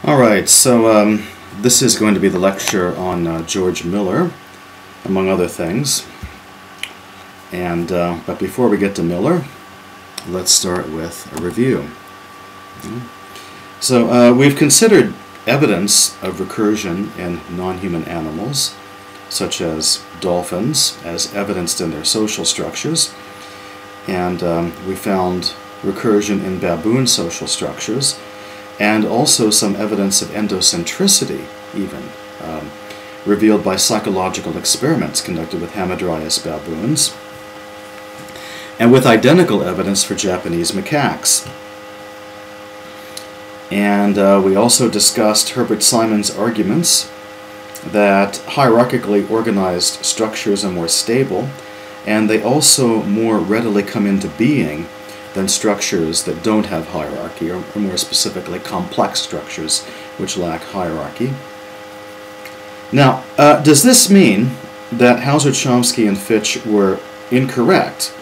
All right, so this is going to be the lecture on George Miller, among other things. And but before we get to Miller, let's start with a review. So we've considered evidence of recursion in non-human animals, such as dolphins, as evidenced in their social structures. And we found recursion in baboon social structures, and also some evidence of endocentricity, even, revealed by psychological experiments conducted with Hamadryas baboons, and with identical evidence for Japanese macaques. And we also discussed Herbert Simon's arguments that hierarchically organized structures are more stable, and they also more readily come into being than structures that don't have hierarchy, or more specifically complex structures which lack hierarchy. Now, does this mean that Hauser, Chomsky, and Fitch were incorrect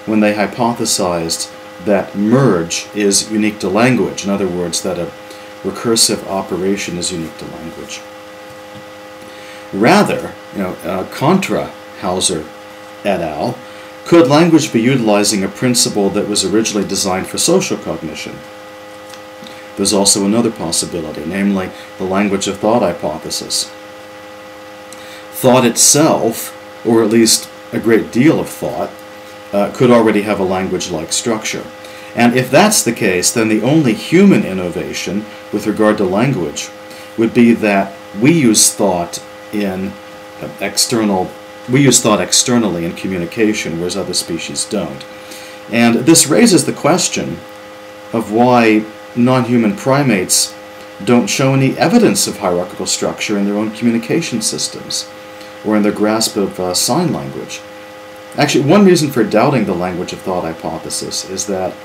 when they hypothesized that merge is unique to language? In other words, that a recursive operation is unique to language. Rather, contra Hauser et al., could language be utilizing a principle that was originally designed for social cognition? There's also another possibility, namely the language of thought hypothesis. Thought itself, or at least a great deal of thought, could already have a language-like structure. And if that's the case, then the only human innovation with regard to language would be that we use thought externally in communication, whereas other species don't. And this raises the question of why non-human primates don't show any evidence of hierarchical structure in their own communication systems or in their grasp of sign language. Actually, one reason for doubting the language of thought hypothesis is that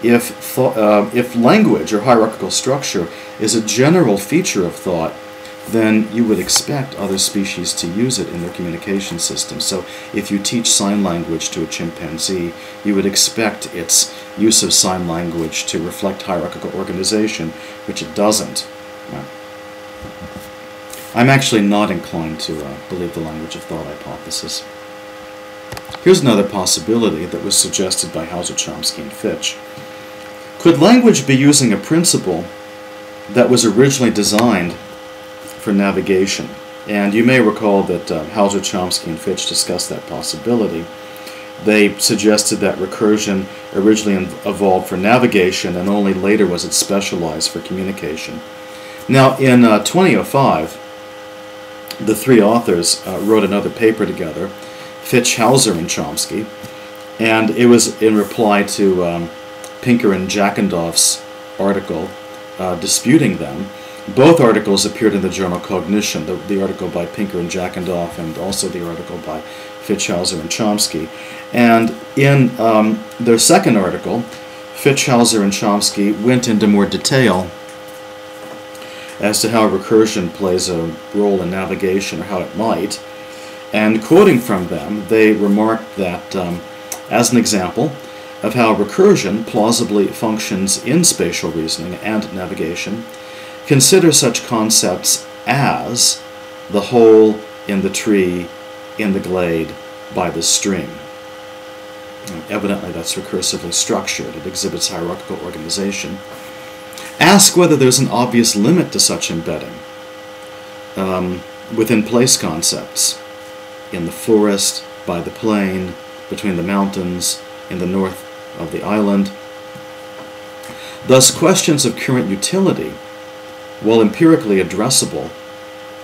if language or hierarchical structure is a general feature of thought, then you would expect other species to use it in their communication system. So if you teach sign language to a chimpanzee, you would expect its use of sign language to reflect hierarchical organization, which it doesn't. I'm actually not inclined to believe the language of thought hypothesis. Here's another possibility that was suggested by Hauser, Chomsky, and Fitch. Could language be using a principle that was originally designed for navigation? And you may recall that Hauser, Chomsky, and Fitch discussed that possibility. They suggested that recursion originally evolved for navigation, and only later was it specialized for communication. Now, in 2005, the three authors wrote another paper together, Fitch, Hauser, and Chomsky, and it was in reply to Pinker and Jackendoff's article disputing them. Both articles appeared in the journal Cognition, the article by Pinker and Jackendoff, and also the article by Fitch, Hauser, and Chomsky. And in their second article, Fitch, Hauser, and Chomsky went into more detail as to how recursion plays a role in navigation, or how it might. And quoting from them, they remarked that, as an example of how recursion plausibly functions in spatial reasoning and navigation, consider such concepts as the hole in the tree, in the glade, by the stream. Evidently that's recursively structured. It exhibits hierarchical organization. Ask whether there's an obvious limit to such embedding within place concepts, in the forest, by the plain, between the mountains, in the north of the island. Thus, questions of current utility, while empirically addressable,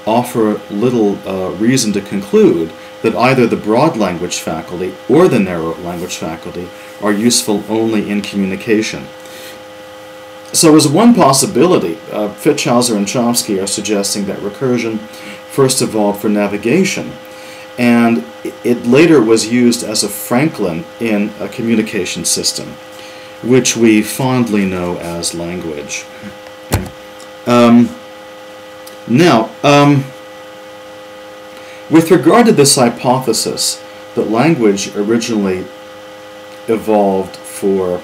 offer little reason to conclude that either the broad language faculty or the narrow language faculty are useful only in communication. So as one possibility, Fitch, Hauser, and Chomsky are suggesting that recursion first evolved for navigation, and it later was used as a Franklin in a communication system, which we fondly know as language. Now, with regard to this hypothesis that language originally evolved for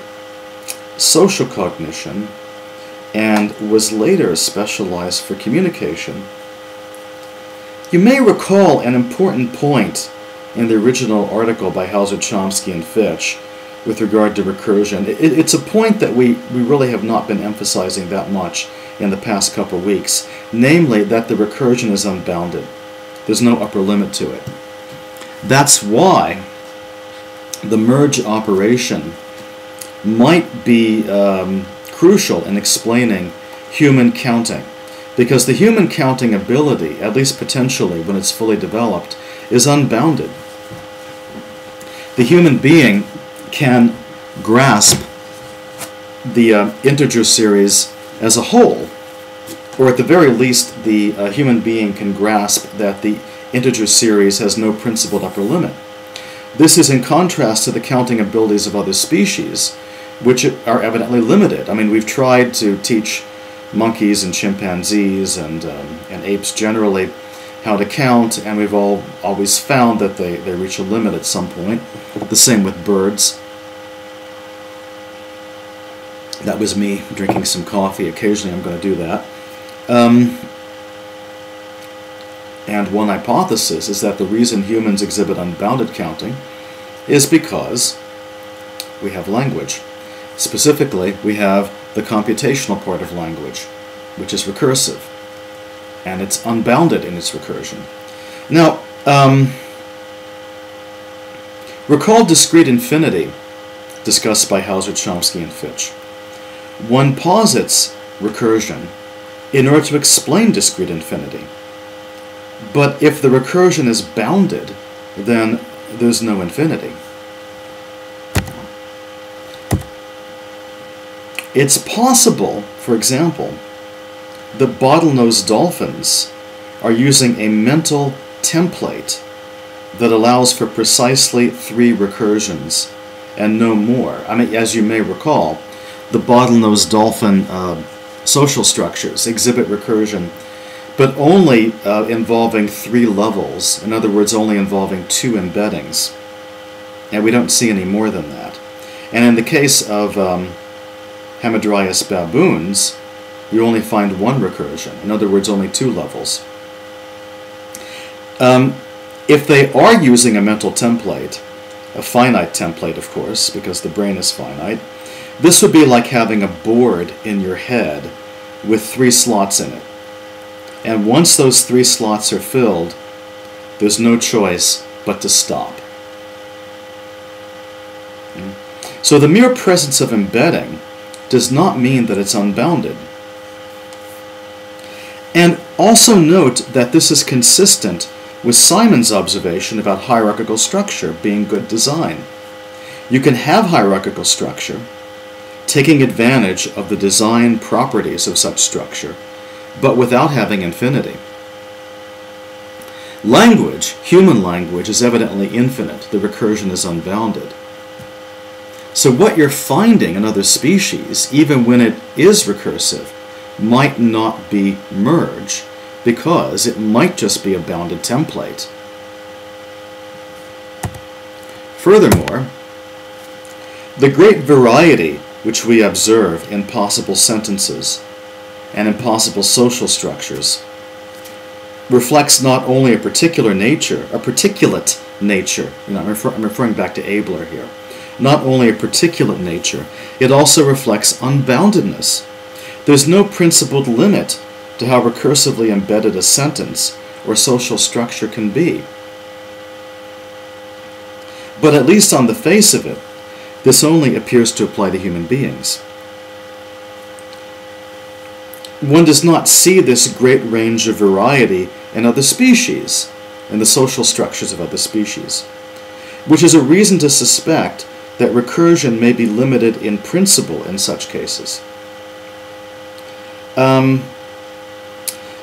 social cognition, and was later specialized for communication. You may recall an important point in the original article by Hauser, Chomsky, and Fitch with regard to recursion. It's a point that we really have not been emphasizing that much in the past couple of weeks, namely that the recursion is unbounded. There's no upper limit to it. That's why the merge operation might be crucial in explaining human counting, because the human counting ability, at least potentially when it's fully developed, is unbounded. The human being can grasp the integer series as a whole, or at the very least the human being can grasp that the integer series has no principled upper limit. This is in contrast to the counting abilities of other species, which are evidently limited. I mean, we've tried to teach monkeys and chimpanzees and apes generally how to count, and we've always found that they reach a limit at some point. The same with birds. That was me drinking some coffee. Occasionally I'm going to do that. And one hypothesis is that the reason humans exhibit unbounded counting is because we have language. Specifically, we have the computational part of language, which is recursive, and it's unbounded in its recursion. Now, recall discrete infinity, discussed by Hauser, Chomsky, and Fitch. One posits recursion in order to explain discrete infinity. But if the recursion is bounded, then there's no infinity. It's possible, for example, that bottlenose dolphins are using a mental template that allows for precisely 3 recursions and no more. I mean, as you may recall, the bottlenose dolphin social structures exhibit recursion, but only involving 3 levels. In other words, only involving 2 embeddings. And we don't see any more than that. And in the case of Hamadryas baboons, you only find 1 recursion. In other words, only 2 levels. If they are using a mental template, a finite template, of course, because the brain is finite, this would be like having a board in your head with 3 slots in it. And once those 3 slots are filled, there's no choice but to stop. So the mere presence of embedding does not mean that it's unbounded. And also note that this is consistent with Simon's observation about hierarchical structure being good design. You can have hierarchical structure, taking advantage of the design properties of such structure, but without having infinity. Language, human language, is evidently infinite. The recursion is unbounded. So what you're finding in other species, even when it is recursive, might not be merge, because it might just be a bounded template. Furthermore, the great variety which we observe in possible sentences and in possible social structures reflects not only a particular nature, a particulate nature, I'm referring back to Abler here, not only a particulate nature, it also reflects unboundedness. There's no principled limit to how recursively embedded a sentence or social structure can be. But at least on the face of it, this only appears to apply to human beings. One does not see this great range of variety in other species, in the social structures of other species, which is a reason to suspect that recursion may be limited in principle in such cases.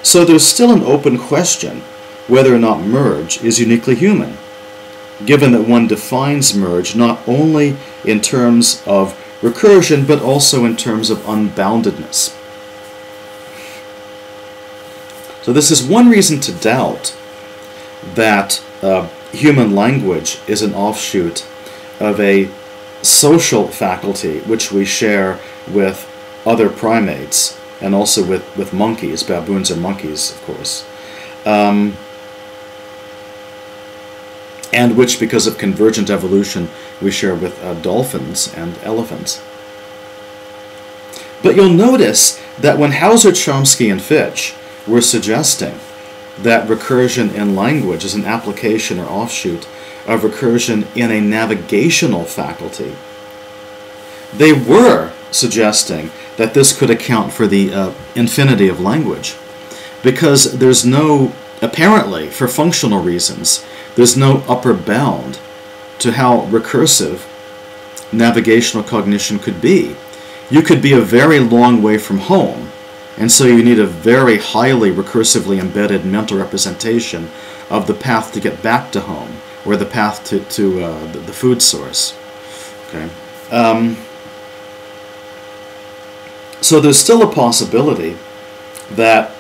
So there's still an open question whether or not merge is uniquely human, given that one defines merge not only in terms of recursion, but also in terms of unboundedness. So this is one reason to doubt that human language is an offshoot of a social faculty which we share with other primates, and also with monkeys. Baboons are monkeys, of course. And which, because of convergent evolution, we share with dolphins and elephants. But you'll notice that when Hauser, Chomsky, and Fitch were suggesting that recursion in language is an application or offshoot of recursion in a navigational faculty, they were suggesting that this could account for the infinity of language, because there's no, apparently, for functional reasons, there's no upper bound to how recursive navigational cognition could be. You could be a very long way from home, and so you need a very highly recursively embedded mental representation of the path to get back to home, or the path to the food source. Okay. So there's still a possibility that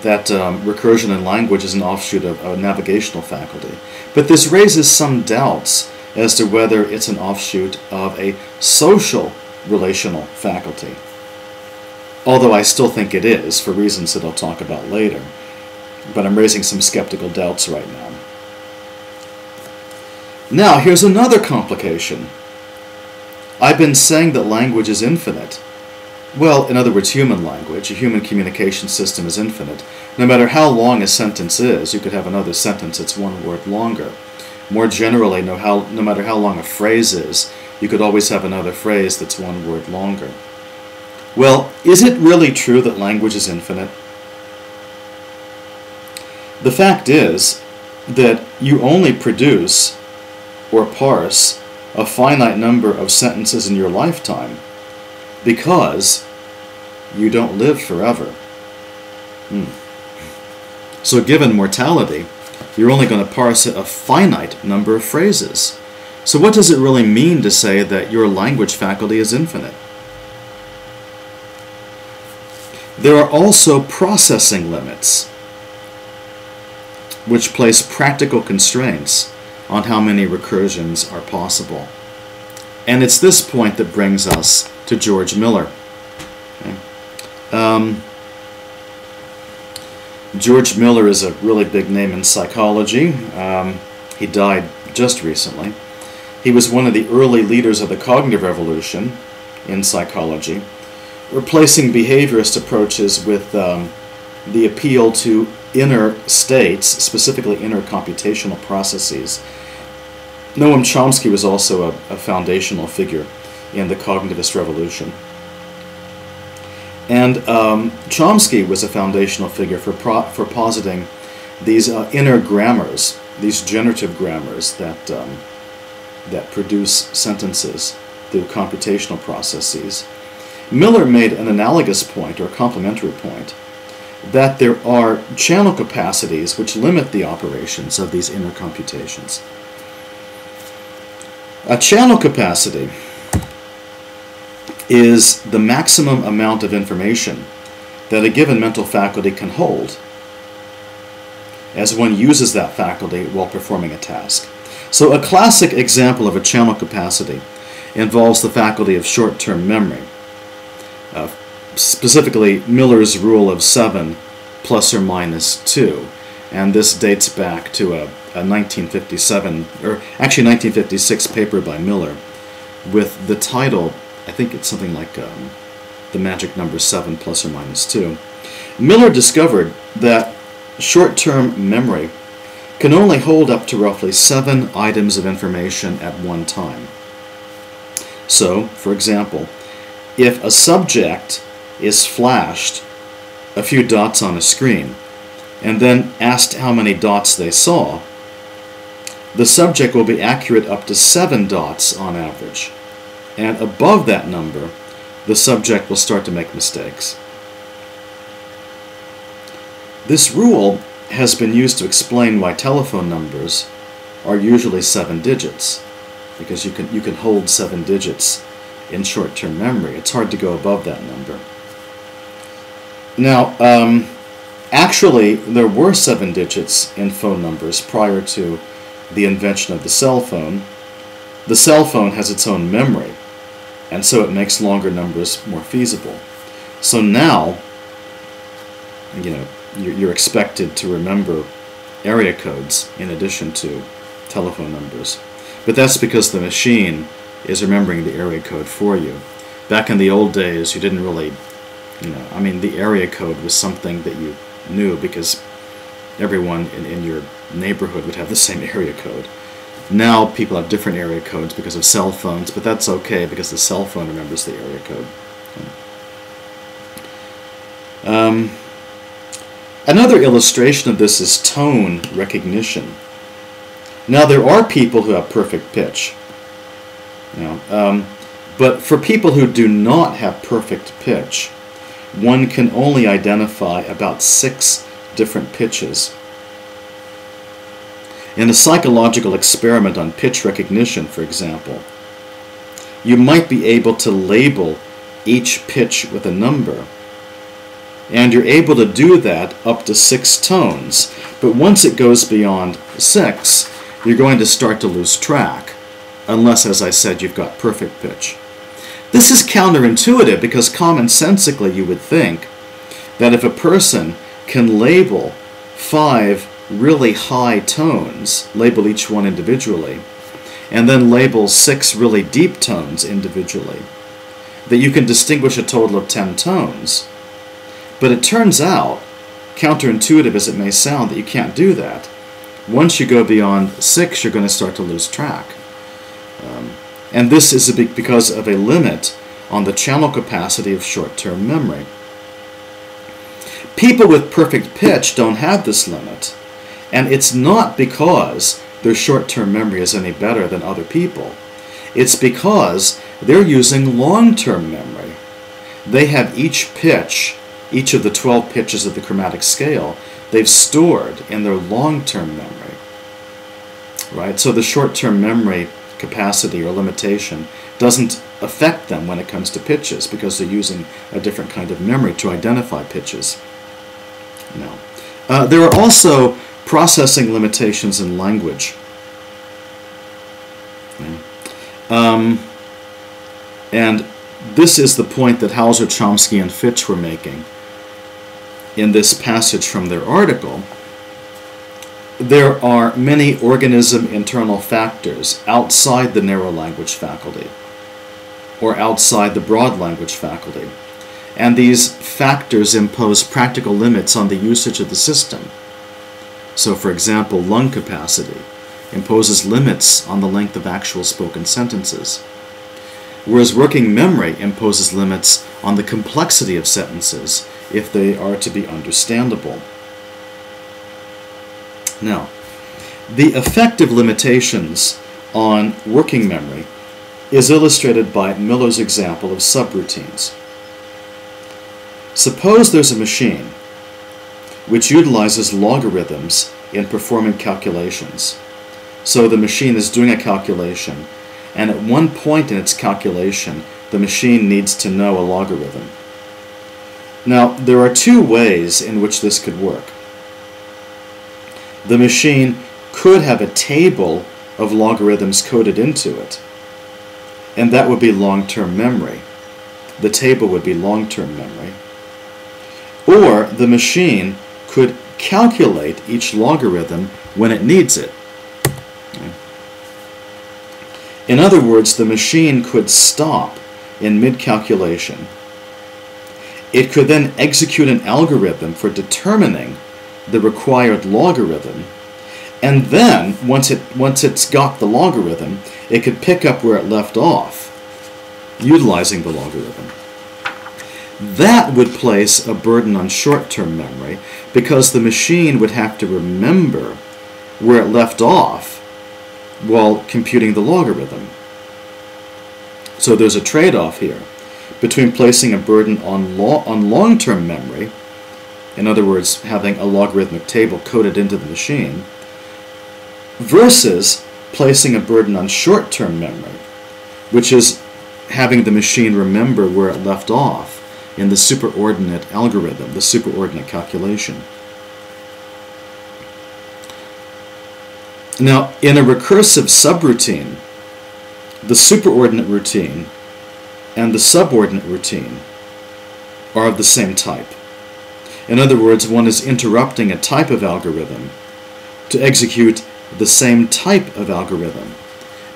that recursion in language is an offshoot of a navigational faculty. But this raises some doubts as to whether it's an offshoot of a social relational faculty. Although I still think it is, for reasons that I'll talk about later. But I'm raising some skeptical doubts right now. Now, here's another complication. I've been saying that language is infinite. Well, in other words, human language, a human communication system is infinite. No matter how long a sentence is, you could have another sentence that's one word longer. More generally, no matter how long a phrase is, you could always have another phrase that's one word longer. Well, is it really true that language is infinite? The fact is that you only produce or parse a finite number of sentences in your lifetime, because you don't live forever. So given mortality, you're only going to parse a finite number of phrases. So what does it really mean to say that your language faculty is infinite? There are also processing limits, which place practical constraints on how many recursions are possible. And it's this point that brings us to George Miller. Okay. George Miller is a really big name in psychology. He died just recently. He was one of the early leaders of the cognitive revolution in psychology, replacing behaviorist approaches with the appeal to inner states, specifically inner computational processes. Noam Chomsky was also a foundational figure in the cognitivist revolution. And Chomsky was a foundational figure for positing these inner grammars, these generative grammars that produce sentences through computational processes. Miller made an analogous point, or a complementary point, that there are channel capacities which limit the operations of these inner computations. A channel capacity is the maximum amount of information that a given mental faculty can hold as one uses that faculty while performing a task. So a classic example of a channel capacity involves the faculty of short-term memory, specifically Miller's rule of 7 plus or minus 2. And this dates back to a 1957, or actually 1956 paper by Miller with the title, I think it's something like the magic number 7 plus or minus 2. Miller discovered that short-term memory can only hold up to roughly 7 items of information at one time. So, for example, if a subject is flashed a few dots on a screen and then asked how many dots they saw, the subject will be accurate up to 7 dots on average. And above that number, the subject will start to make mistakes. This rule has been used to explain why telephone numbers are usually 7 digits, because you can hold 7 digits in short-term memory. It's hard to go above that number. Now, actually, there were 7 digits in phone numbers prior to the invention of the cell phone. The cell phone has its own memory, And so it makes longer numbers more feasible. So now, you know, you're expected to remember area codes in addition to telephone numbers. But that's because the machine is remembering the area code for you. Back in the old days, you didn't really, you know, I mean, the area code was something that you knew because everyone in your neighborhood would have the same area code. Now people have different area codes because of cell phones, but that's okay because the cell phone remembers the area code. Another illustration of this is tone recognition. Now there are people who have perfect pitch, you know, but for people who do not have perfect pitch, one can only identify about 6 different pitches. In a psychological experiment on pitch recognition, for example, you might be able to label each pitch with a number. And you're able to do that up to 6 tones. But once it goes beyond 6, you're going to start to lose track, unless, as I said, you've got perfect pitch. This is counterintuitive because commonsensically you would think that if a person can label 5 really high tones, label each one individually, and then label 6 really deep tones individually, that you can distinguish a total of 10 tones. But it turns out, counterintuitive as it may sound, that you can't do that. Once you go beyond 6, you're going to start to lose track. And this is because of a limit on the channel capacity of short-term memory. People with perfect pitch don't have this limit. And it's not because their short-term memory is any better than other people. It's because they're using long-term memory. They have each pitch, each of the 12 pitches of the chromatic scale, they've stored in their long-term memory. Right? So the short-term memory capacity or limitation doesn't affect them when it comes to pitches because they're using a different kind of memory to identify pitches. No. There are also processing limitations in language. And this is the point that Hauser, Chomsky, and Fitch were making in this passage from their article. There are many organism internal factors outside the narrow language faculty or outside the broad language faculty. And these factors impose practical limits on the usage of the system. So, for example, lung capacity imposes limits on the length of actual spoken sentences, whereas working memory imposes limits on the complexity of sentences if they are to be understandable. Now, the effective limitations on working memory is illustrated by Miller's example of subroutines. Suppose there's a machine which utilizes logarithms in performing calculations. So the machine is doing a calculation, and at one point in its calculation, the machine needs to know a logarithm. Now, there are 2 ways in which this could work. The machine could have a table of logarithms coded into it, and that would be long-term memory. The table would be long-term memory. Or the machine could calculate each logarithm when it needs it. In other words, the machine could stop in mid-calculation. It could then execute an algorithm for determining the required logarithm, and then, once it's got the logarithm, it could pick up where it left off, utilizing the logarithm. That would place a burden on short-term memory because the machine would have to remember where it left off while computing the logarithm. So there's a trade-off here between placing a burden on long-term memory, in other words, having a logarithmic table coded into the machine, versus placing a burden on short-term memory, which is having the machine remember where it left off in the superordinate algorithm, the superordinate calculation. Now, in a recursive subroutine, the superordinate routine and the subordinate routine are of the same type. In other words, one is interrupting a type of algorithm to execute the same type of algorithm.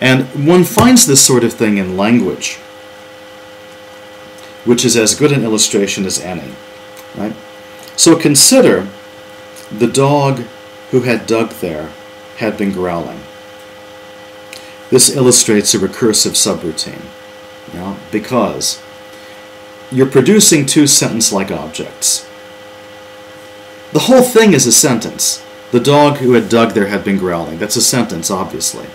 And one finds this sort of thing in language, which is as good an illustration as any, right? So consider the dog who had dug there had been growling. This illustrates a recursive subroutine, because you're producing two sentence-like objects. The whole thing is a sentence. The dog who had dug there had been growling. That's a sentence, obviously.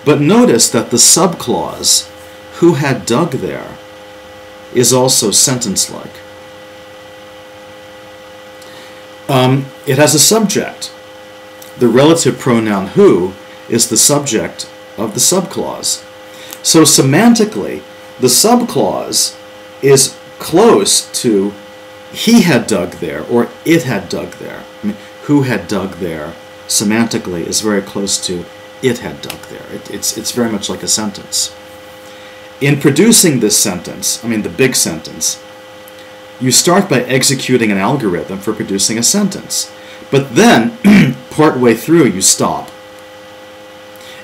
But notice that the subclause, who had dug there, is also sentence-like. It has a subject. The relative pronoun who is the subject of the subclause. So semantically, the subclause is close to he had dug there or it had dug there. I mean, who had dug there semantically is very close to it had dug there. It's very much like a sentence. In producing this sentence, the big sentence, you start by executing an algorithm for producing a sentence. But then, partway through, you stop.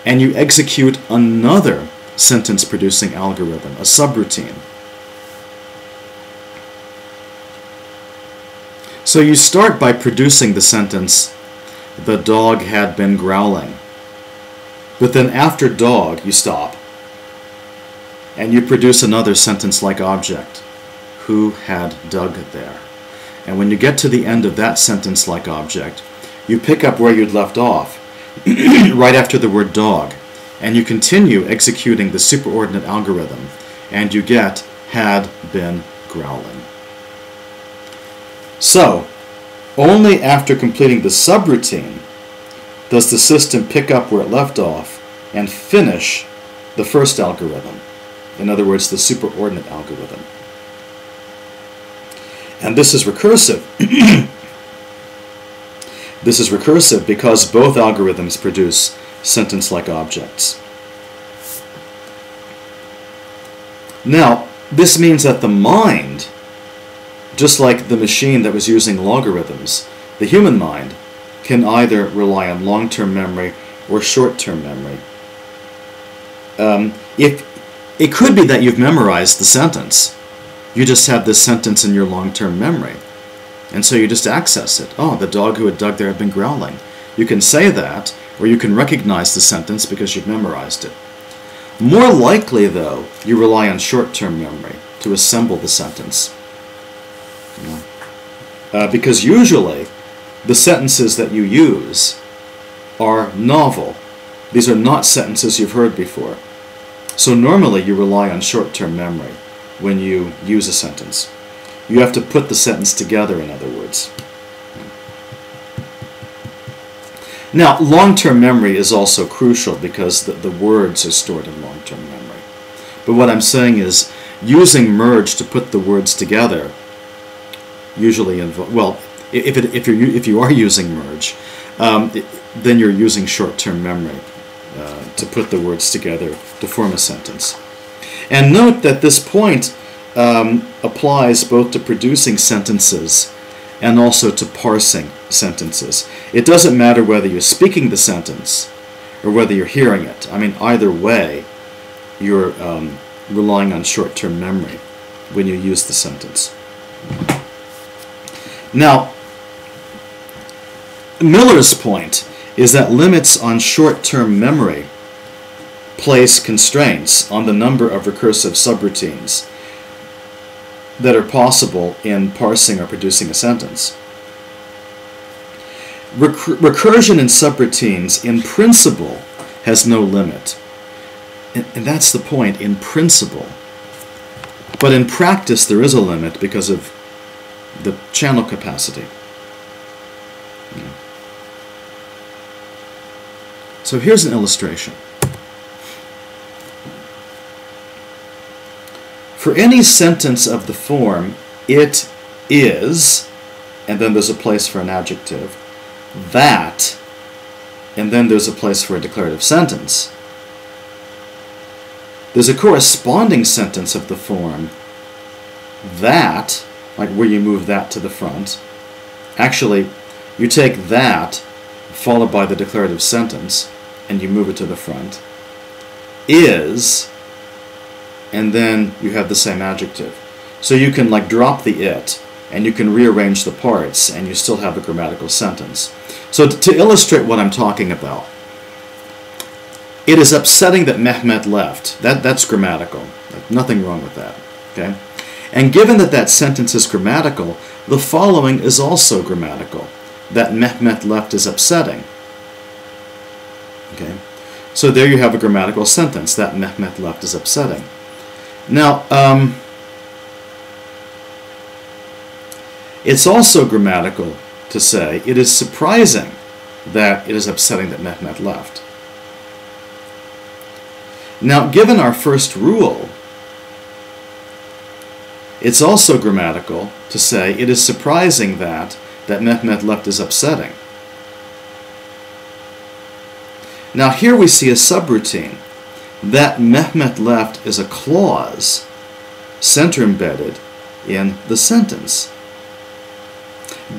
And you execute another sentence-producing algorithm, a subroutine. So you start by producing the sentence, the dog had been growling. But then after dog, you stop. And you produce another sentence-like object, who had dug there. And when you get to the end of that sentence-like object, you pick up where you'd left off, right after the word dog, and you continue executing the superordinate algorithm, and you get had been growling. So, only after completing the subroutine does the system pick up where it left off and finish the first algorithm. In other words, the superordinate algorithm. And this is recursive. This is recursive because both algorithms produce sentence-like objects. Now, this means that the mind, just like the machine that was using logarithms, the human mind can either rely on long-term memory or short-term memory. It could be that you've memorized the sentence. You just have this sentence in your long-term memory. And so you just access it. Oh, the dog who had dug there had been growling. You can say that, or you can recognize the sentence because you've memorized it. More likely, though, you rely on short-term memory to assemble the sentence. Because usually, the sentences that you use are novel. These are not sentences you've heard before. So normally you rely on short-term memory when you use a sentence. You have to put the sentence together, in other words. Now, long-term memory is also crucial because the words are stored in long-term memory. But what I'm saying is, using merge to put the words together usually involves, well, if you are using merge, then you're using short-term memory to put the words together to form a sentence. And note that this point applies both to producing sentences and also to parsing sentences. It doesn't matter whether you're speaking the sentence or whether you're hearing it. Either way, you're relying on short-term memory when you use the sentence. Now, Miller's point is that limits on short-term memory place constraints on the number of recursive subroutines that are possible in parsing or producing a sentence. Recursion in subroutines, in principle, has no limit. And that's the point, in principle. But in practice, there is a limit because of the channel capacity. So here's an illustration. For any sentence of the form, it is, and then there's a place for an adjective, that, and then there's a place for a declarative sentence. there's a corresponding sentence of the form that, like where you move that to the front. Actually, you take that followed by the declarative sentence and you move it to the front. Is, and then you have the same adjective. So you can like drop the it and you can rearrange the parts and you still have a grammatical sentence. So to illustrate what I'm talking about, it is upsetting that Mehmet left. That's grammatical. Nothing wrong with that. Okay? And given that that sentence is grammatical, the following is also grammatical. That Mehmet left is upsetting. Okay? So there you have a grammatical sentence. That Mehmet left is upsetting. Now, it's also grammatical to say it is surprising that it is upsetting that Mehmet left. Now, given our first rule, it's also grammatical to say it is surprising that Mehmet left is upsetting. Now here we see a subroutine. That Mehmet left is a clause center embedded in the sentence.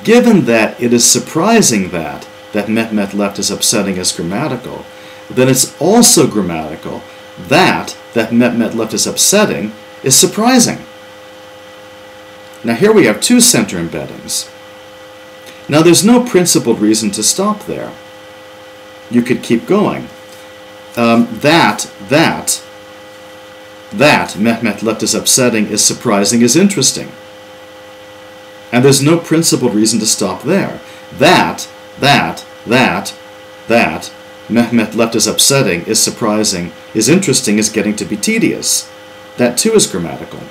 Given that it is surprising that Mehmet left is upsetting is grammatical, then it's also grammatical that Mehmet left is upsetting is surprising. Now here we have two center embeddings. Now there's no principled reason to stop there. You could keep going. That Mehmet left is upsetting is surprising is interesting. And there's no principled reason to stop there. That Mehmet left is upsetting is surprising is interesting is getting to be tedious. That too is grammatical.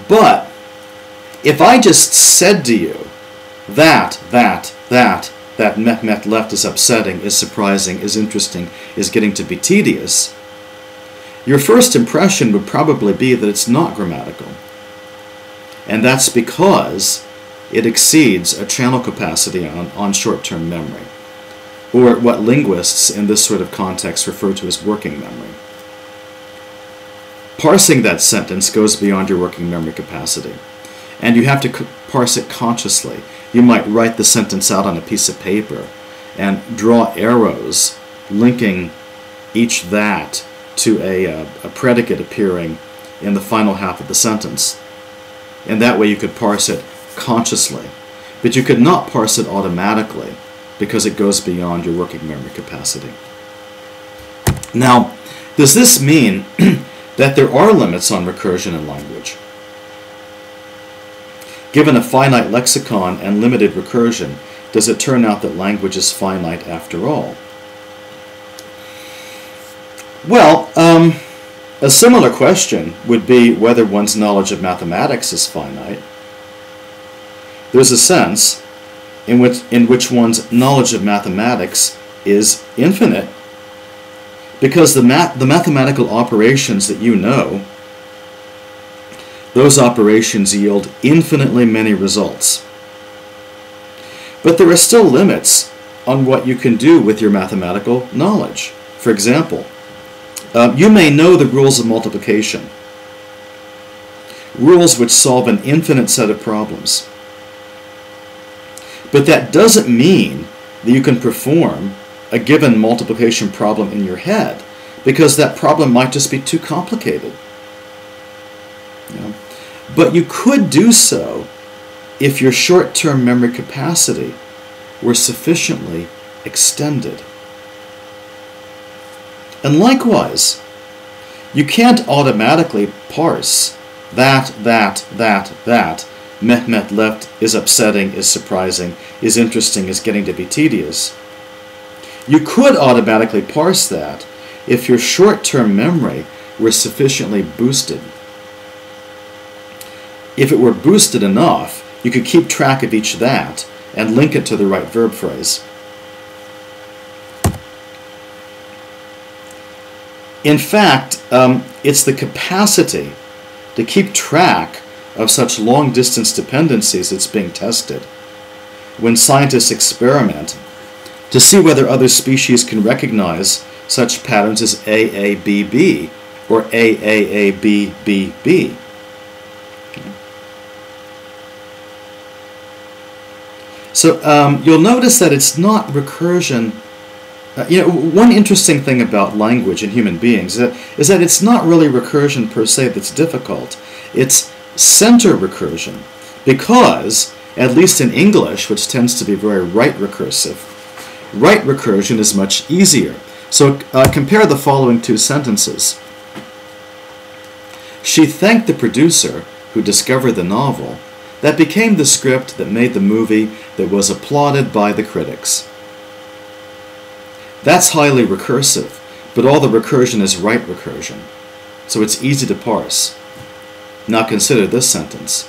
But if I just said to you that Mehmet left is upsetting is surprising is interesting is getting to be tedious, your first impression would probably be that it's not grammatical. And that's because it exceeds a channel capacity on short-term memory, or what linguists in this sort of context refer to as working memory. Parsing that sentence goes beyond your working memory capacity, and you have to parse it consciously. You might write the sentence out on a piece of paper and draw arrows linking each that to a predicate appearing in the final half of the sentence. And that way you could parse it consciously. But you could not parse it automatically because it goes beyond your working memory capacity. Now, does this mean that there are limits on recursion in language? Given a finite lexicon and limited recursion, does it turn out that language is finite after all? Well, a similar question would be whether one's knowledge of mathematics is finite. There's a sense in which one's knowledge of mathematics is infinite, because the mathematical operations that you know, those operations yield infinitely many results. But there are still limits on what you can do with your mathematical knowledge. For example, you may know the rules of multiplication, rules which solve an infinite set of problems. But that doesn't mean that you can perform a given multiplication problem in your head, because that problem might just be too complicated. But you could do so if your short-term memory capacity were sufficiently extended. And likewise, you can't automatically parse that Mehmet left is upsetting, is surprising, is interesting, is getting to be tedious. You could automatically parse that if your short-term memory were sufficiently boosted. If it were boosted enough, you could keep track of each that and link it to the right verb phrase. In fact, it's the capacity to keep track of such long-distance dependencies that's being tested when scientists experiment to see whether other species can recognize such patterns as AABB or AAABBB. So you'll notice that it's not recursion. One interesting thing about language in human beings is that it's not really recursion per se that's difficult. It's center recursion, because, at least in English, which tends to be very right recursive, right recursion is much easier. So compare the following two sentences. She thanked the producer who discovered the novel that became the script that made the movie that was applauded by the critics. That's highly recursive, but all the recursion is right recursion, so it's easy to parse. Now consider this sentence.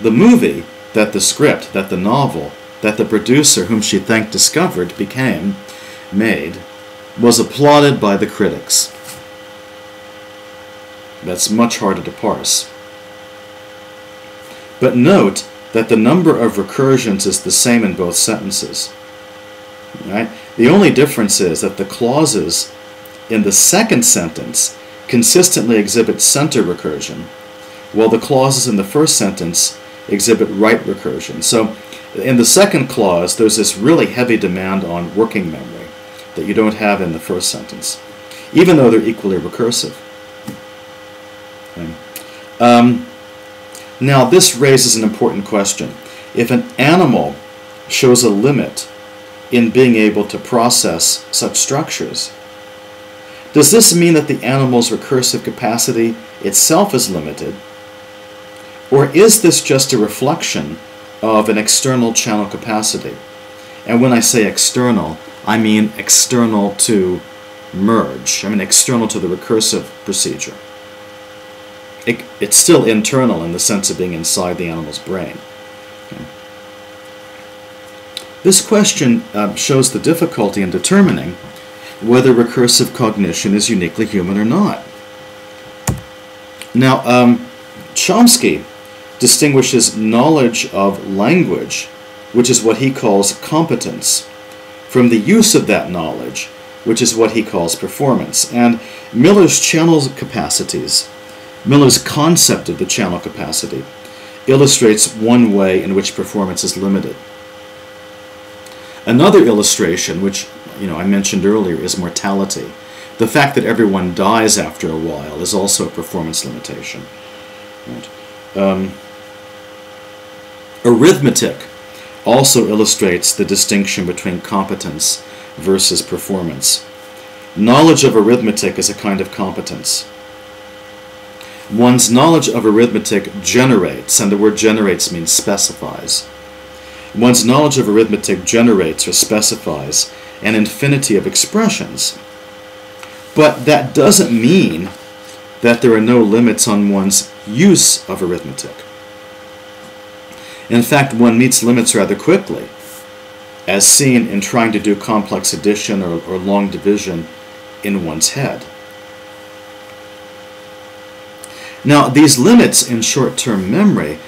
The movie that the script, that the novel, that the producer whom she thanked discovered, made, was applauded by the critics. That's much harder to parse. But note that the number of recursions is the same in both sentences. Right? The only difference is that the clauses in the second sentence consistently exhibit center recursion, while the clauses in the first sentence exhibit right recursion. So in the second clause, there's this really heavy demand on working memory that you don't have in the first sentence, even though they're equally recursive. Okay. Now this raises an important question. If an animal shows a limit in being able to process such structures, does this mean that the animal's recursive capacity itself is limited? Or is this just a reflection of an external channel capacity? And when I say external, I mean external to merge. I mean external to the recursive procedure. It's still internal in the sense of being inside the animal's brain. Okay. This question shows the difficulty in determining whether recursive cognition is uniquely human or not. Now, Chomsky distinguishes knowledge of language, which is what he calls competence, from the use of that knowledge, which is what he calls performance. And Miller's channel capacities, Miller's concept of the channel capacity, illustrates one way in which performance is limited. Another illustration, which I mentioned earlier, is mortality. The fact that everyone dies after a while is also a performance limitation. Right. Arithmetic also illustrates the distinction between competence versus performance. Knowledge of arithmetic is a kind of competence. One's knowledge of arithmetic generates, and the word generates means specifies. One's knowledge of arithmetic generates or specifies an infinity of expressions. But that doesn't mean that there are no limits on one's use of arithmetic. In fact, one meets limits rather quickly, as seen in trying to do complex addition or long division in one's head. Now, these limits in short-term memory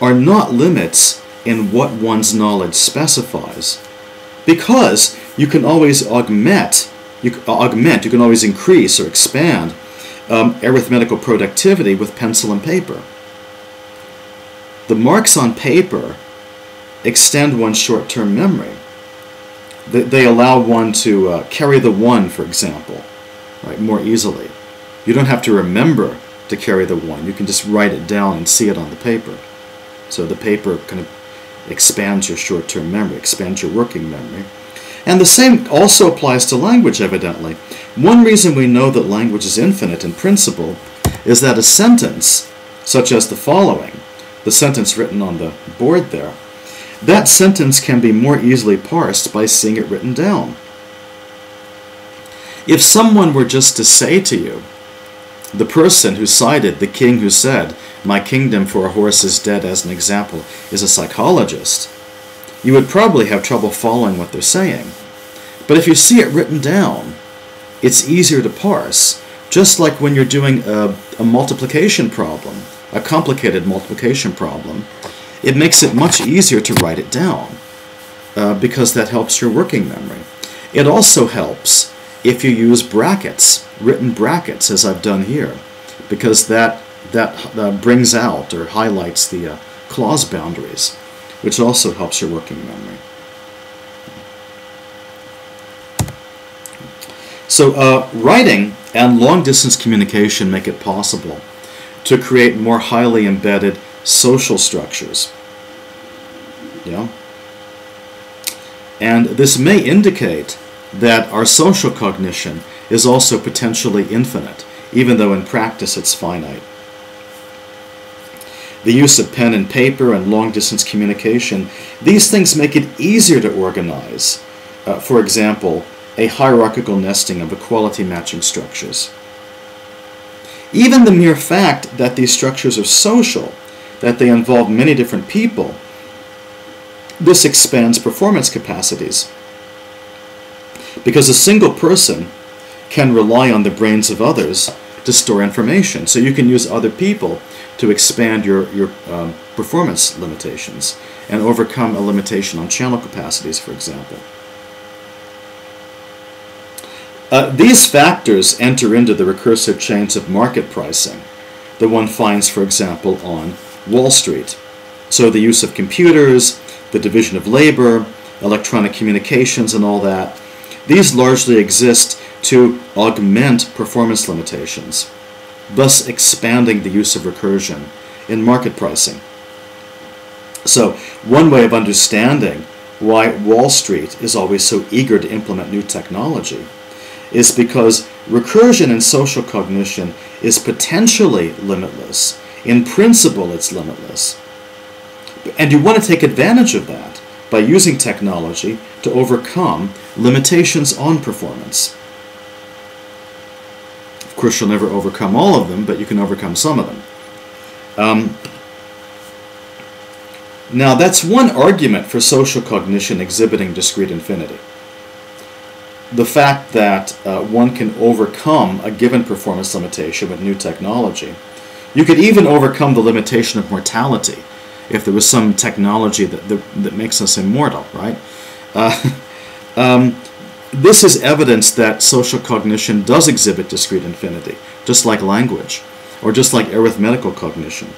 are not limits in what one's knowledge specifies, because you can always augment, you can always increase or expand arithmetical productivity with pencil and paper. The marks on paper extend one's short-term memory. They allow one to carry the one, for example, right, more easily. You don't have to remember to carry the one. You can just write it down and see it on the paper. So the paper kind of expands your short-term memory, expands your working memory. And the same also applies to language, evidently. One reason we know that language is infinite in principle is that a sentence, such as the following, the sentence written on the board there, that sentence can be more easily parsed by seeing it written down. If someone were just to say to you, the person who cited the king who said, "My kingdom for a horse is dead," as an example, is a psychologist, you would probably have trouble following what they're saying. But if you see it written down, it's easier to parse, just like when you're doing a multiplication problem, a complicated multiplication problem. It makes it much easier to write it down because that helps your working memory. It also helps if you use brackets, written brackets, as I've done here, because that brings out or highlights the clause boundaries, which also helps your working memory. So writing and long-distance communication make it possible to create more highly embedded social structures. Yeah? And this may indicate that our social cognition is also potentially infinite, even though in practice it's finite. The use of pen and paper and long-distance communication, these things make it easier to organize. For example, a hierarchical nesting of equality matching structures. Even the mere fact that these structures are social, that they involve many different people, this expands performance capacities. Because a single person can rely on the brains of others to store information. So you can use other people to expand your performance limitations and overcome a limitation on channel capacities, for example. These factors enter into the recursive chains of market pricing that one finds, for example, on Wall Street. So the use of computers, the division of labor, electronic communications, and all that, these largely exist to augment performance limitations, thus expanding the use of recursion in market pricing. So one way of understanding why Wall Street is always so eager to implement new technology is because recursion in social cognition is potentially limitless. In principle, it's limitless. And you want to take advantage of that by using technology to overcome limitations on performance. Of course, you'll never overcome all of them, but you can overcome some of them. Now, that's one argument for social cognition exhibiting discrete infinity. The fact that one can overcome a given performance limitation with new technology. You could even overcome the limitation of mortality if there was some technology that makes us immortal, right? This is evidence that social cognition does exhibit discrete infinity, just like language, or just like arithmetical cognition.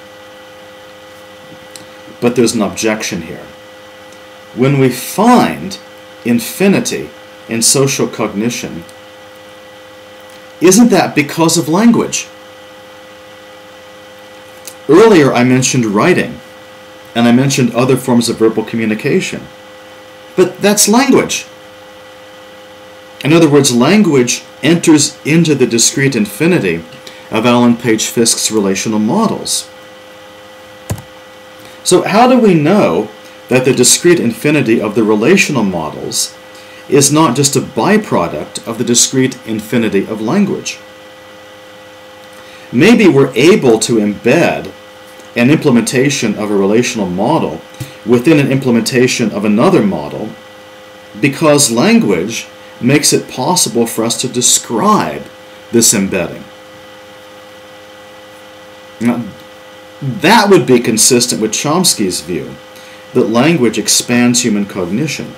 But there's an objection here. When we find infinity in social cognition, isn't that because of language? Earlier I mentioned writing, and I mentioned other forms of verbal communication. But that's language. In other words, language enters into the discrete infinity of Alan Page Fisk's relational models. So how do we know that the discrete infinity of the relational models is not just a byproduct of the discrete infinity of language? Maybe we're able to embed an implementation of a relational model within an implementation of another model because language makes it possible for us to describe this embedding. Now, that would be consistent with Chomsky's view that language expands human cognition.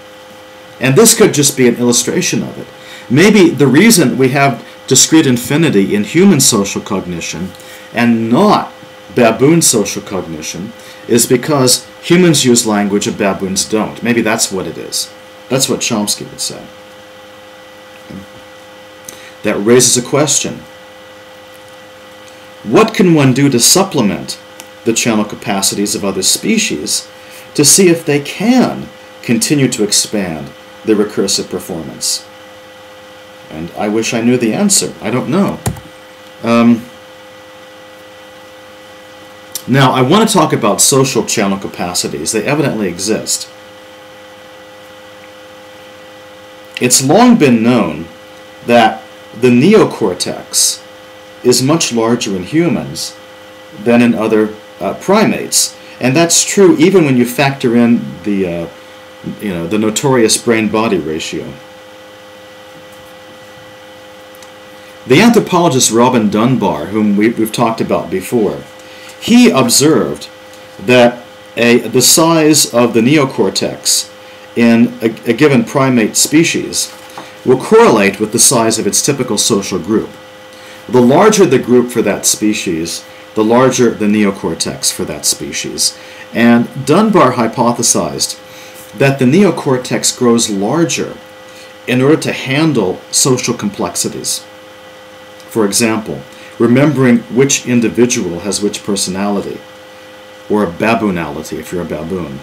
And this could just be an illustration of it. Maybe the reason we have discrete infinity in human social cognition and not baboon social cognition is because humans use language and baboons don't. Maybe that's what it is. That's what Chomsky would say. That raises a question. What can one do to supplement the channel capacities of other species to see if they can continue to expand their recursive performance? And I wish I knew the answer. I don't know. Now, I want to talk about social channel capacities. They evidently exist. It's long been known that the neocortex is much larger in humans than in other primates. And that's true even when you factor in the notorious brain-body ratio. The anthropologist Robin Dunbar, whom we've talked about before, he observed that the size of the neocortex in a given primate species will correlate with the size of its typical social group. The larger the group for that species, the larger the neocortex for that species. And Dunbar hypothesized that the neocortex grows larger in order to handle social complexities. For example, remembering which individual has which personality, or baboonality if you're a baboon,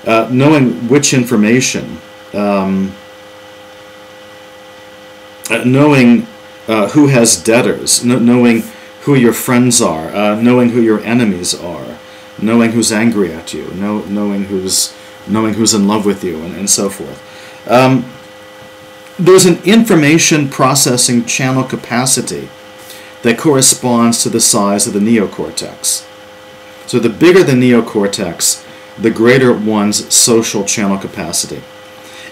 knowing which information, knowing who has debtors, knowing who your friends are, knowing who your enemies are, knowing who's angry at you, knowing who's in love with you, and so forth. There's an information processing channel capacity that corresponds to the size of the neocortex. So the bigger the neocortex, the greater one's social channel capacity.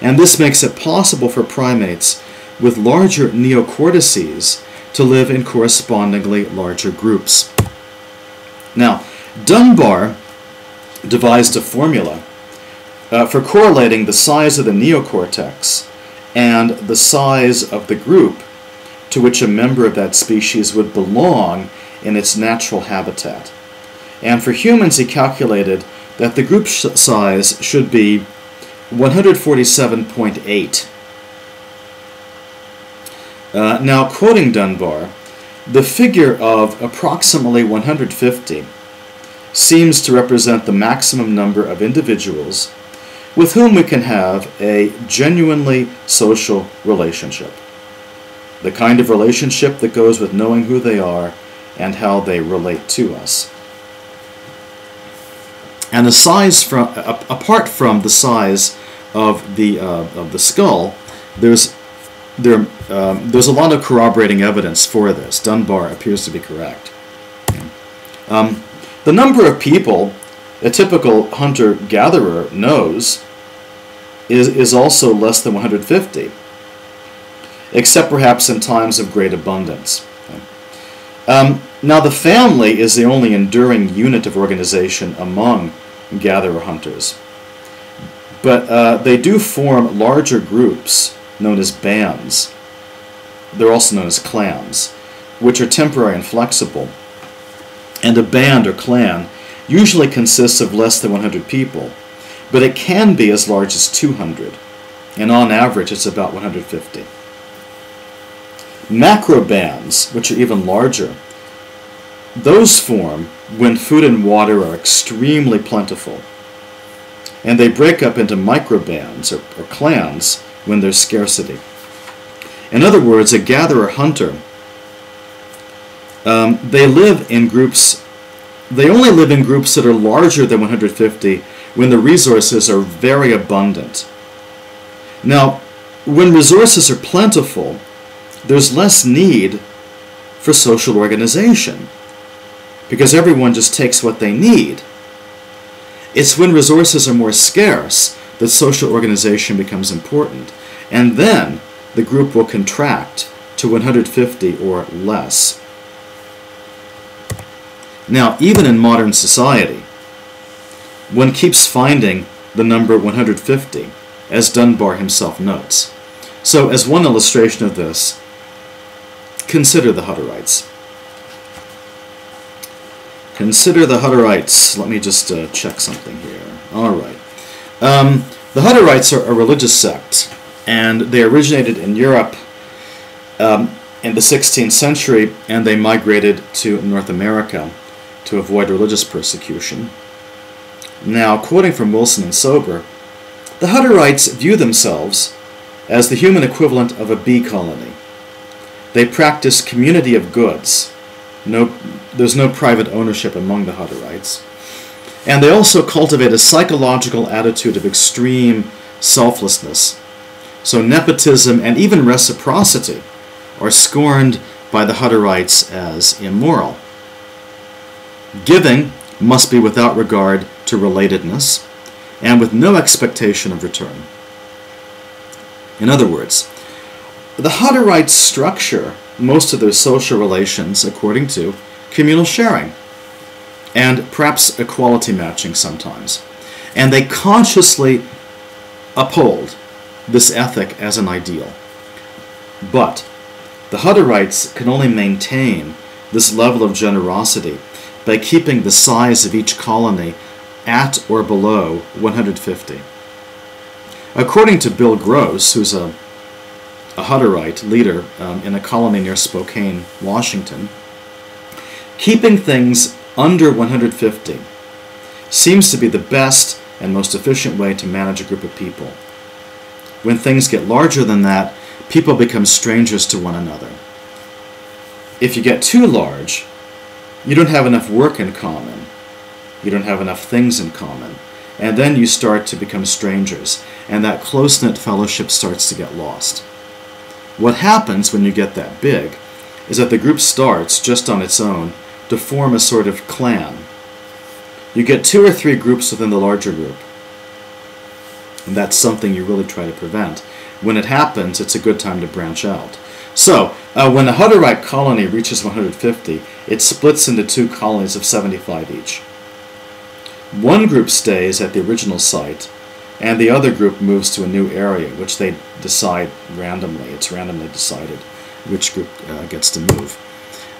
And this makes it possible for primates with larger neocortices to live in correspondingly larger groups. Now, Dunbar devised a formula for correlating the size of the neocortex and the size of the group to which a member of that species would belong in its natural habitat. And for humans, he calculated that the group size should be 147.8. Now, quoting Dunbar, the figure of approximately 150 seems to represent the maximum number of individuals with whom we can have a genuinely social relationship. The kind of relationship that goes with knowing who they are and how they relate to us. And the size apart from the size of the skull, there's a lot of corroborating evidence for this. Dunbar appears to be correct. The number of people a typical hunter-gatherer knows is also less than 150, except perhaps in times of great abundance. Now, the family is the only enduring unit of organization among gatherer-hunters, but they do form larger groups known as bands. They're also known as clans, which are temporary and flexible. And a band or clan usually consists of less than 100 people, but it can be as large as 200, and on average it's about 150. Macro bands, which are even larger, those form when food and water are extremely plentiful, and they break up into microbands or clans when there's scarcity. In other words, a gatherer-hunter, they live in groups. They only live in groups that are larger than 150 when the resources are very abundant. Now, when resources are plentiful, there's less need for social organization because everyone just takes what they need. It's when resources are more scarce that social organization becomes important, and then the group will contract to 150 or less. Now, even in modern society, one keeps finding the number 150, as Dunbar himself notes. So, as one illustration of this, consider the Hutterites. Consider the Hutterites. Let me just check something here. All right. The Hutterites are a religious sect, and they originated in Europe in the 16th century, and they migrated to North America to avoid religious persecution. Now, quoting from Wilson and Sober, the Hutterites view themselves as the human equivalent of a bee colony. They practice community of goods. There's no private ownership among the Hutterites. And they also cultivate a psychological attitude of extreme selflessness. So nepotism and even reciprocity are scorned by the Hutterites as immoral. Giving must be without regard to relatedness and with no expectation of return. In other words, the Hutterites structure most of their social relations according to communal sharing and perhaps equality matching sometimes. And they consciously uphold this ethic as an ideal. But the Hutterites can only maintain this level of generosity by keeping the size of each colony at or below 150. According to Bill Gross, who's a Hutterite leader in a colony near Spokane, Washington, keeping things under 150 seems to be the best and most efficient way to manage a group of people. When things get larger than that, people become strangers to one another. If you get too large, you don't have enough work in common. You don't have enough things in common. And then you start to become strangers, and that close-knit fellowship starts to get lost. What happens when you get that big is that the group starts, just on its own, to form a sort of clan. You get 2 or 3 groups within the larger group, and that's something you really try to prevent. When it happens, it's a good time to branch out. So, when a Hutterite colony reaches 150, it splits into 2 colonies of 75 each. One group stays at the original site, and the other group moves to a new area, which they decide randomly. It's randomly decided which group gets to move.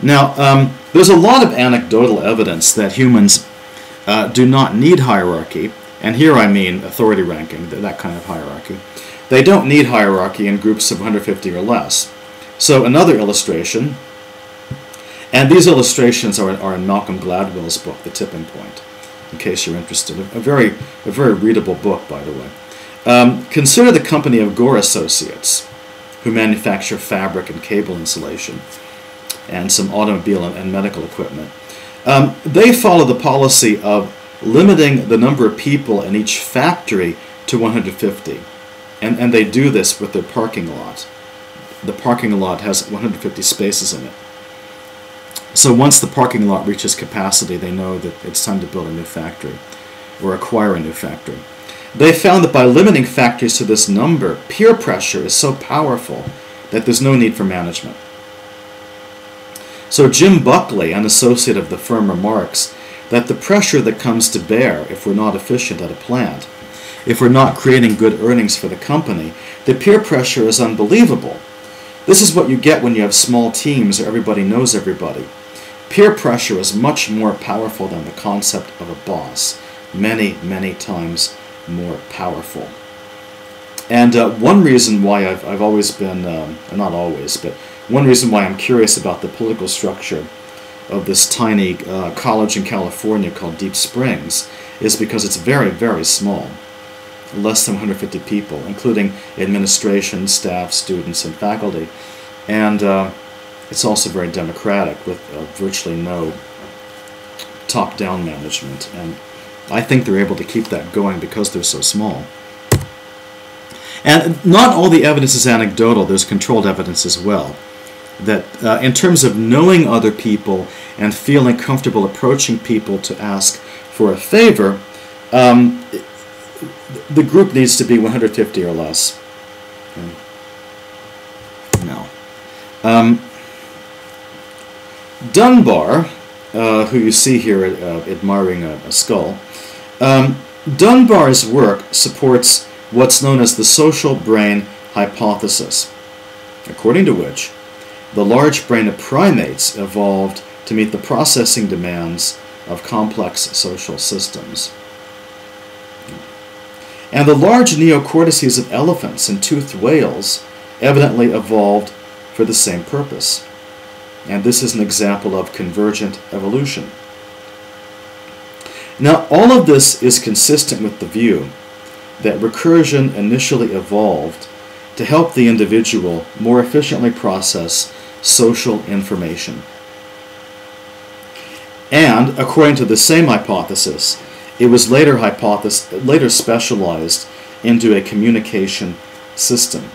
Now, there's a lot of anecdotal evidence that humans do not need hierarchy, and here I mean authority ranking, that kind of hierarchy. They don't need hierarchy in groups of 150 or less. So another illustration, and these illustrations are in Malcolm Gladwell's book, The Tipping Point, in case you're interested. A very readable book, by the way. Consider the company of Gore Associates, who manufacture fabric and cable insulation, and some automobile and medical equipment. They follow the policy of limiting the number of people in each factory to 150. And they do this with their parking lot. The parking lot has 150 spaces in it. So once the parking lot reaches capacity, they know that it's time to build a new factory or acquire a new factory. They found that by limiting factories to this number, peer pressure is so powerful that there's no need for management. So Jim Buckley, an associate of the firm, remarks that the pressure that comes to bear if we're not efficient at a plant, if we're not creating good earnings for the company, the peer pressure is unbelievable. This is what you get when you have small teams where everybody knows everybody. Peer pressure is much more powerful than the concept of a boss. Many, many times more powerful. And one reason why I've always been, not always, but one reason why I'm curious about the political structure of this tiny college in California called Deep Springs is because it's very, very small. Less than 150 people, including administration, staff, students, and faculty. And it's also very democratic with virtually no top-down management. And I think they're able to keep that going because they're so small. And not all the evidence is anecdotal. There's controlled evidence as well. That in terms of knowing other people and feeling comfortable approaching people to ask for a favor, the group needs to be 150 or less. No. Dunbar, who you see here admiring a skull, Dunbar's work supports what's known as the social brain hypothesis, according to which the large brain of primates evolved to meet the processing demands of complex social systems. And the large neocortices of elephants and toothed whales evidently evolved for the same purpose. And this is an example of convergent evolution. Now, all of this is consistent with the view that recursion initially evolved to help the individual more efficiently process social information. And, according to the same hypothesis, it was later specialized into a communication system.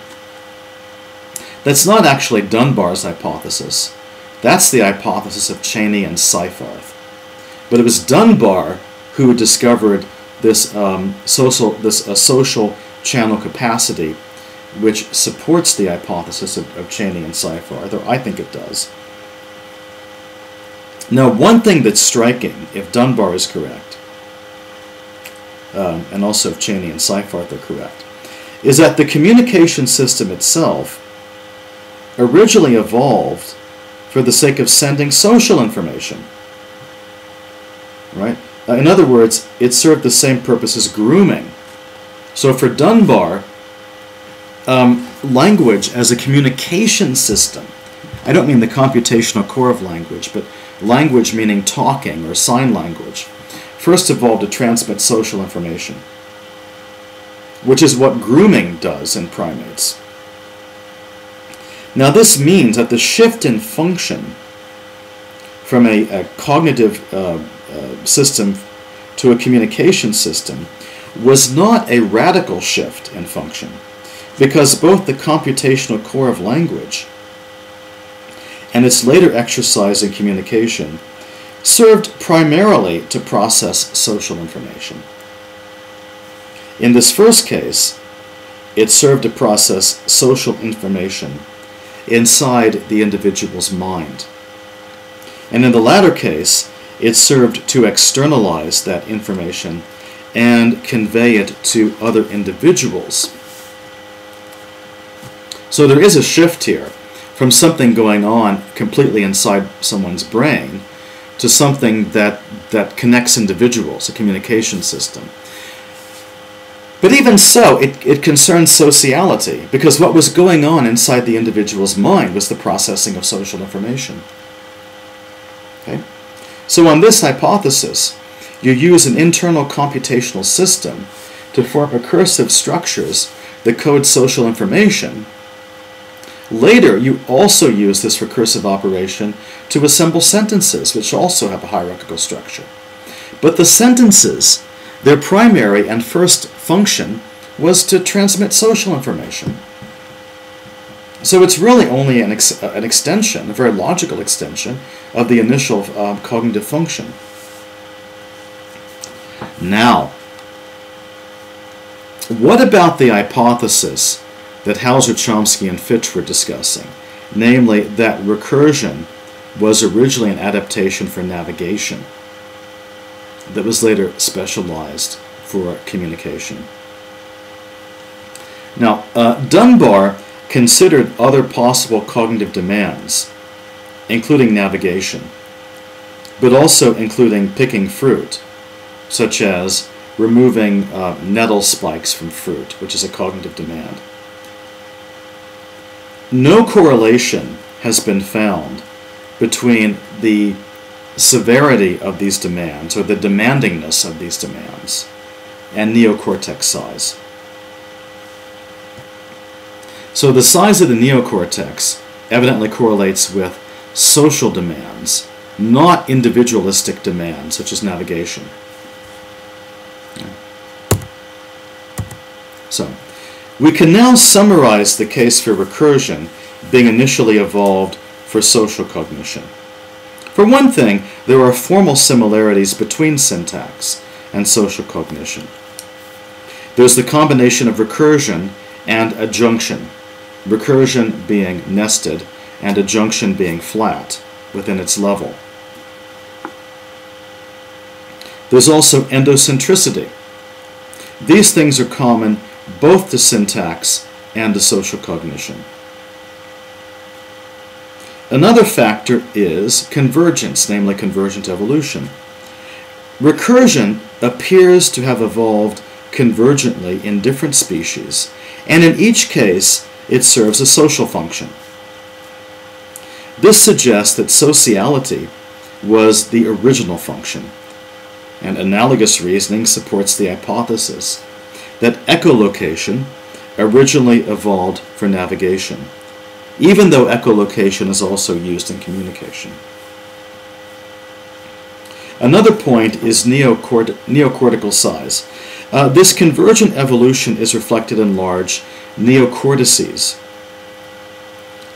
That's not actually Dunbar's hypothesis. That's the hypothesis of Cheney and Seyfarth. But it was Dunbar who discovered this social channel capacity, which supports the hypothesis of Cheney and Seyfarth, or I think it does. Now, one thing that's striking, if Dunbar is correct, and also if Cheney and Seyfarth are correct, is that the communication system itself originally evolved for the sake of sending social information. Right? In other words, it served the same purpose as grooming. So for Dunbar, language as a communication system, I don't mean the computational core of language, but language meaning talking or sign language, first evolved to transmit social information, which is what grooming does in primates. Now this means that the shift in function from a cognitive system to a communication system was not a radical shift in function, because both the computational core of language and its later exercise in communication served primarily to process social information. In this first case, it served to process social information inside the individual's mind. And in the latter case, it served to externalize that information and convey it to other individuals. So there is a shift here from something going on completely inside someone's brain to something that connects individuals, a communication system. But even so, it concerns sociality, because what was going on inside the individual's mind was the processing of social information. Okay? So on this hypothesis, you use an internal computational system to form recursive structures that code social information. Later, you also use this recursive operation to assemble sentences, which also have a hierarchical structure. But the sentences, their primary and first function was to transmit social information. So it's really only an extension, a very logical extension, of the initial cognitive function. Now, what about the hypothesis that Hauser, Chomsky, and Fitch were discussing, namely that recursion was originally an adaptation for navigation that was later specialized for communication? Now, Dunbar considered other possible cognitive demands, including navigation, but also including picking fruit, such as removing nettle spikes from fruit, which is a cognitive demand. No correlation has been found between the severity of these demands, or the demandingness of these demands, and neocortex size. So the size of the neocortex evidently correlates with social demands, not individualistic demands, such as navigation. So, we can now summarize the case for recursion being initially evolved for social cognition. For one thing, there are formal similarities between syntax and social cognition. There's the combination of recursion and adjunction, recursion being nested and adjunction being flat within its level. There's also endocentricity. These things are common both to syntax and to social cognition. Another factor is convergence, namely convergent evolution. Recursion appears to have evolved convergently in different species, and in each case it serves a social function. This suggests that sociality was the original function, and analogous reasoning supports the hypothesis that echolocation originally evolved for navigation, even though echolocation is also used in communication. Another point is neocortical size. This convergent evolution is reflected in large neocortices.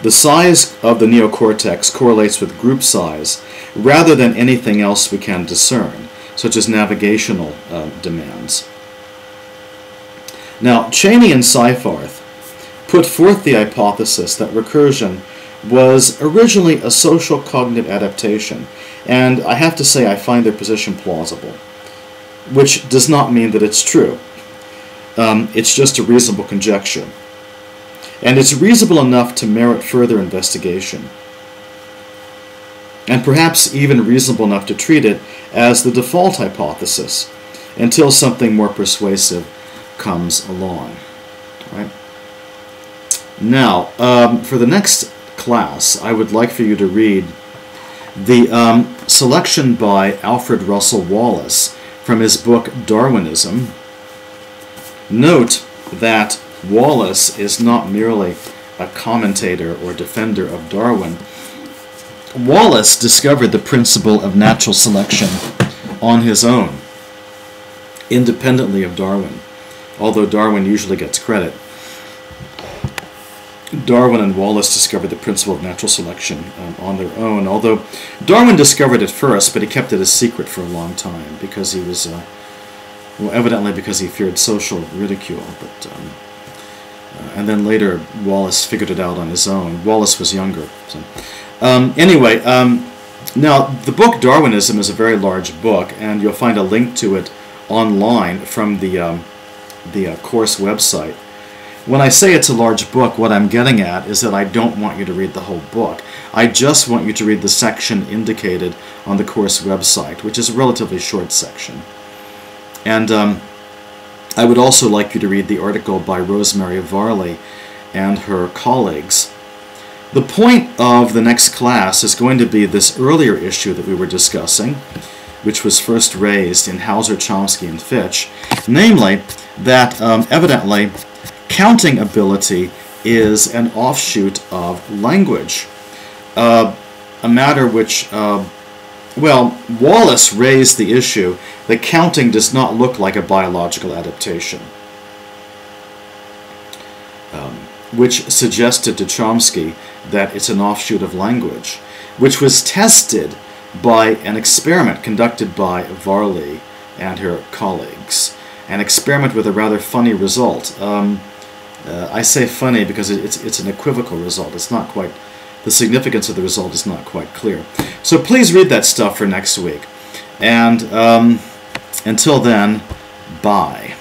The size of the neocortex correlates with group size rather than anything else we can discern, such as navigational demands. Now, Cheney and Seyfarth put forth the hypothesis that recursion was originally a social cognitive adaptation, and I have to say I find their position plausible, which does not mean that it's true. It's just a reasonable conjecture. and it's reasonable enough to merit further investigation, and perhaps even reasonable enough to treat it as the default hypothesis until something more persuasive comes along. Right? Now, for the next class, I would like for you to read the selection by Alfred Russel Wallace from his book Darwinism. Note that Wallace is not merely a commentator or defender of Darwin. Wallace discovered the principle of natural selection on his own, independently of Darwin, although Darwin usually gets credit. Darwin and Wallace discovered the principle of natural selection on their own, although Darwin discovered it first, but he kept it a secret for a long time because he was, well, evidently because he feared social ridicule. But and then later Wallace figured it out on his own. Wallace was younger. So. Anyway, now the book Darwinism is a very large book, and you'll find a link to it online from the course website. When I say it's a large book, what I'm getting at is that I don't want you to read the whole book. I just want you to read the section indicated on the course website, which is a relatively short section. And I would also like you to read the article by Rosemary Varley and her colleagues. The point of the next class is going to be this earlier issue that we were discussing, which was first raised in Hauser, Chomsky, and Fitch, namely that evidently counting ability is an offshoot of language, a matter which, well, Wallace raised the issue that counting does not look like a biological adaptation, which suggested to Chomsky that it's an offshoot of language, which was tested by an experiment conducted by Varley and her colleagues, an experiment with a rather funny result. I say funny because it's an equivocal result. It's not quite, the significance of the result is not quite clear. So please read that stuff for next week. And until then, bye.